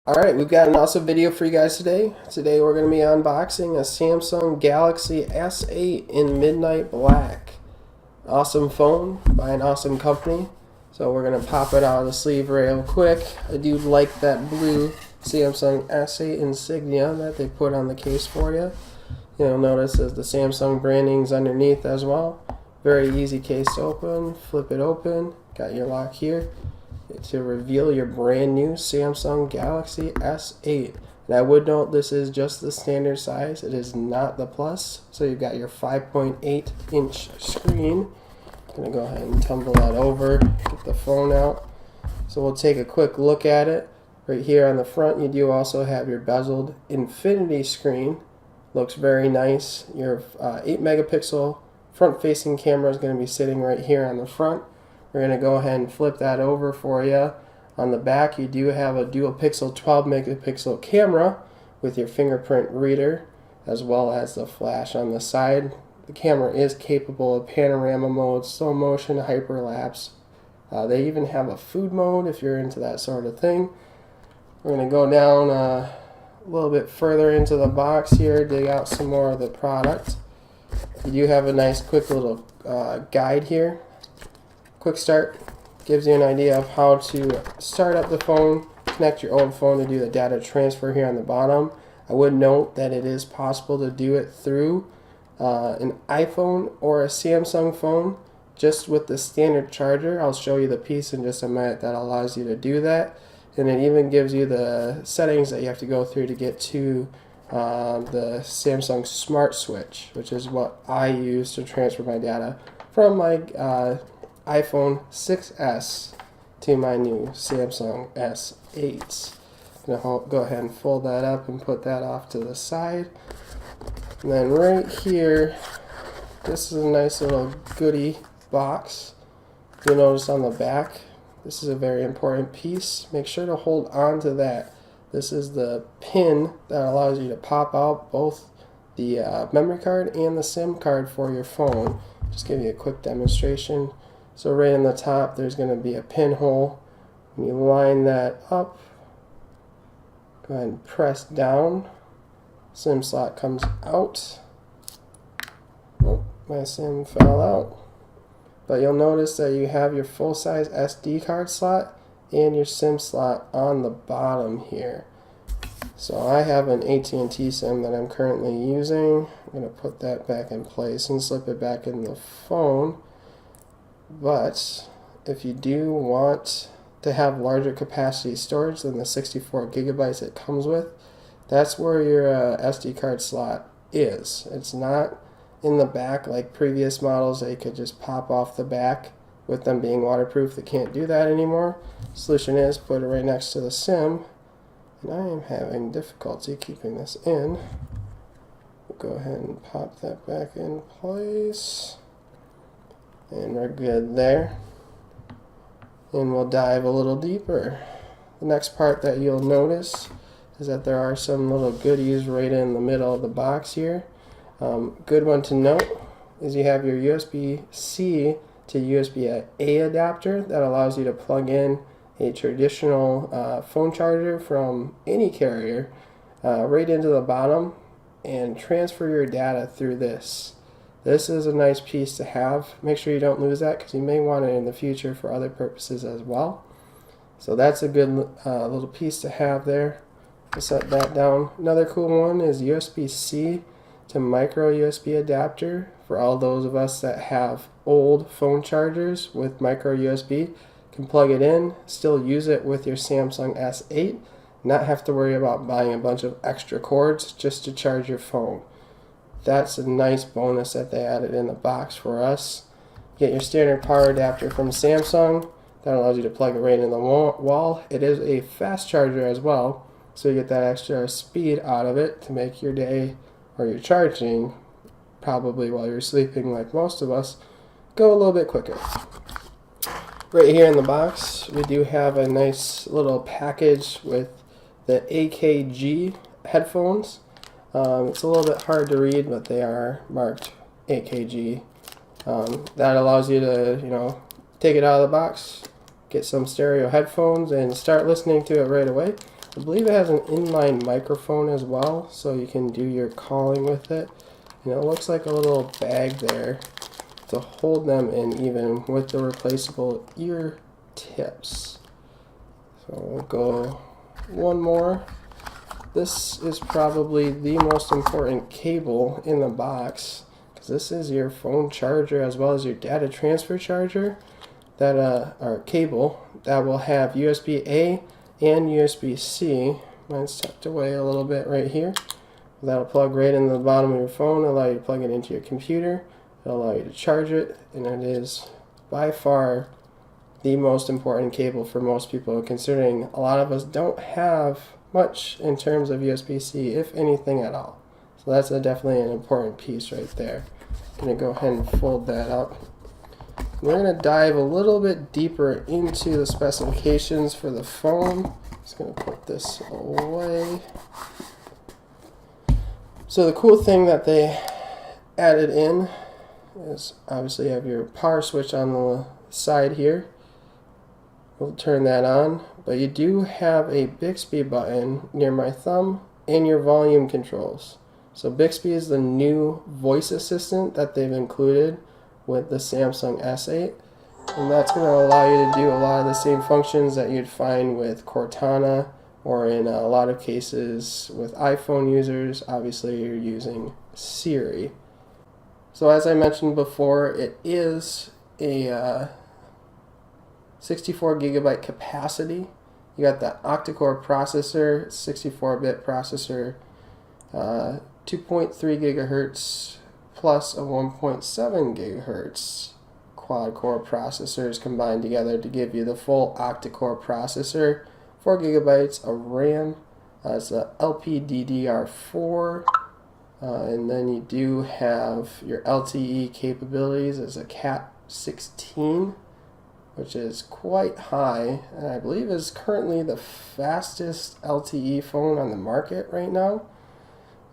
Alright, we've got an awesome video for you guys today. Today we're going to be unboxing a Samsung Galaxy S8 in midnight black. Awesome phone by an awesome company. So we're going to pop it out of the sleeve real quick. I do like that blue Samsung S8 insignia that they put on the case for you. You'll notice that the Samsung branding's underneath as well. Very easy case to open. Flip it open. Got your lock here to reveal your brand new Samsung Galaxy S8. And I would note this is just the standard size. It is not the Plus. So you've got your 5.8 inch screen. I'm going to go ahead and tumble that over, get the phone out. So we'll take a quick look at it. Right here on the front you do also have your bezeled infinity screen. Looks very nice. Your 8 megapixel front facing camera is going to be sitting right here on the front. We're going to go ahead and flip that over for you. On the back you do have a dual pixel 12 megapixel camera with your fingerprint reader as well as the flash on the side. The camera is capable of panorama mode, slow motion, hyperlapse. They even have a food mode if you're into that sort of thing. We're going to go down a little bit further into the box here, dig out some more of the product. You do have a nice quick little guide here. Quick start gives you an idea of how to start up the phone, connect your old phone to do the data transfer here on the bottom. I would note that it is possible to do it through an iPhone or a Samsung phone just with the standard charger. I'll show you the piece in just a minute that allows you to do that. And it even gives you the settings that you have to go through to get to the Samsung Smart Switch, which is what I use to transfer my data from my iPhone 6s to my new Samsung S8. I'm going to go ahead and fold that up and put that off to the side. And then right here, this is a nice little goodie box. You'll notice on the back, this is a very important piece. Make sure to hold on to that. This is the pin that allows you to pop out both the memory card and the SIM card for your phone. Just give you a quick demonstration. So right in the top there's going to be a pinhole. When you line that up, go ahead and press down. SIM slot comes out. Oh, my SIM fell out. But you'll notice that you have your full-size SD card slot and your SIM slot on the bottom here. So I have an AT&T SIM that I'm currently using. I'm going to put that back in place and slip it back in the phone. But if you do want to have larger capacity storage than the 64 gigabytes it comes with, that's where your SD card slot is. It's not in the back like previous models. They could just pop off the back with them being waterproof. They can't do that anymore. Solution is put it right next to the SIM, and I am having difficulty keeping this in. We'll go ahead and pop that back in place. And we're good there. And we'll dive a little deeper. The next part that you'll notice is that there are some little goodies right in the middle of the box here. Good one to note is you have your USB-C to USB-A adapter that allows you to plug in a traditional phone charger from any carrier right into the bottom and transfer your data through this. This is a nice piece to have. Make sure you don't lose that because you may want it in the future for other purposes as well. So that's a good little piece to have there. We'll set that down. Another cool one is USB-C to micro USB adapter for all those of us that have old phone chargers with micro USB. Can plug it in, still use it with your Samsung S8, not have to worry about buying a bunch of extra cords just to charge your phone. That's a nice bonus that they added in the box for us. Get your standard power adapter from Samsung. That allows you to plug it right in the wall. It is a fast charger as well, so you get that extra speed out of it to make your day or your charging, probably while you're sleeping like most of us, go a little bit quicker. Right here in the box we do have a nice little package with the AKG headphones. It's a little bit hard to read, but they are marked AKG. That allows you to, take it out of the box, get some stereo headphones, and start listening to it right away. I believe it has an inline microphone as well, so you can do your calling with it. And it looks like a little bag there to hold them in, even with the replaceable ear tips. So we'll go one more. This is probably the most important cable in the box, because this is your phone charger as well as your data transfer charger, that or cable that will have USB-A and USB-C. Mine's tucked away a little bit right here. That'll plug right into the bottom of your phone, allow you to plug it into your computer. It'll allow you to charge it, and it is by far the most important cable for most people, considering a lot of us don't have much in terms of USB-C, if anything at all. So that's definitely an important piece right there. I'm going to go ahead and fold that up. We're going to dive a little bit deeper into the specifications for the phone. Just going to put this away. So the cool thing that they added in is obviously you have your power switch on the side here. We'll turn that on, but you do have a Bixby button near my thumb and your volume controls. So Bixby is the new voice assistant that they've included with the Samsung S8, and that's going to allow you to do a lot of the same functions that you'd find with Cortana, or in a lot of cases with iPhone users. Obviously you're using Siri. So as I mentioned before, it is a 64 gigabyte capacity. You got the octa-core processor, 64-bit processor, 2.3 gigahertz plus a 1.7 gigahertz quad-core processors combined together to give you the full octa-core processor. 4 gigabytes of RAM. It's a LPDDR4. And then you do have your LTE capabilities as a Cat16, which is quite high, and I believe is currently the fastest LTE phone on the market right now.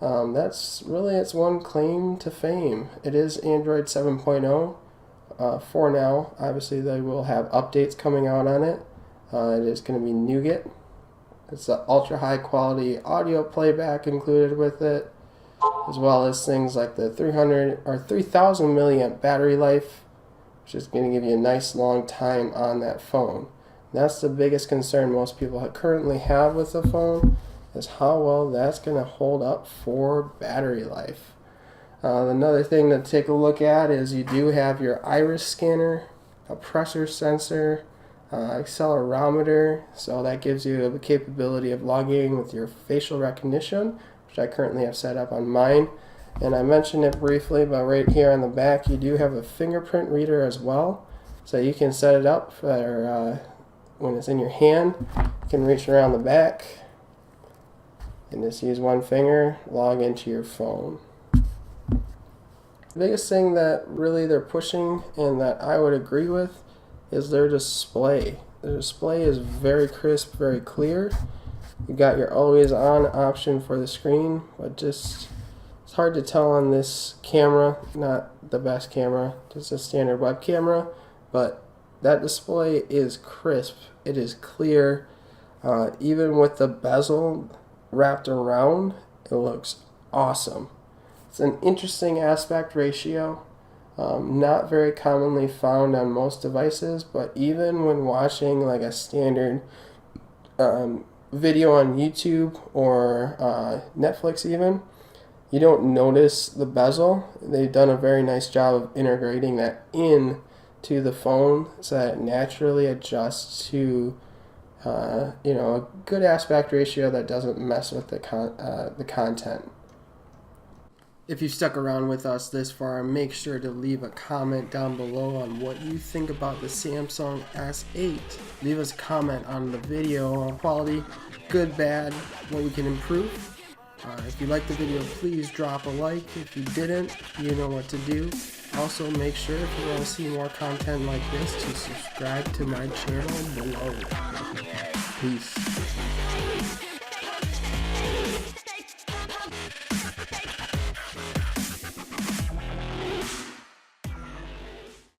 That's really its one claim to fame. It is Android 7.0 for now. Obviously they will have updates coming out on it. It is going to be Nougat. It's the ultra high quality audio playback included with it, as well as things like the 300 or 3000 milliamp battery life, which is going to give you a nice long time on that phone. And that's the biggest concern most people currently have with the phone, is how well that's going to hold up for battery life. Another thing to take a look at is you do have your iris scanner, a pressure sensor, accelerometer, so that gives you the capability of logging with your facial recognition, which I currently have set up on mine. And I mentioned it briefly, but right here on the back you do have a fingerprint reader as well, so you can set it up for when it's in your hand. You can reach around the back and just use one finger, log into your phone. The biggest thing that really they're pushing, and that I would agree with, is their display. The display is very crisp, very clear. You got your always on option for the screen, but just it's hard to tell on this camera, not the best camera, just a standard web camera, but that display is crisp, it is clear. Even with the bezel wrapped around, it looks awesome. It's an interesting aspect ratio, not very commonly found on most devices, but even when watching like a standard video on YouTube or Netflix even, you don't notice the bezel. They've done a very nice job of integrating that in to the phone so that it naturally adjusts to a good aspect ratio that doesn't mess with the content. If you've stuck around with us this far, make sure to leave a comment down below on what you think about the Samsung S8. Leave us a comment on the video quality, good, bad, what we can improve. If you liked the video, please drop a like. If you didn't, you know what to do. Also, make sure if you want to see more content like this to subscribe to my channel below. Peace.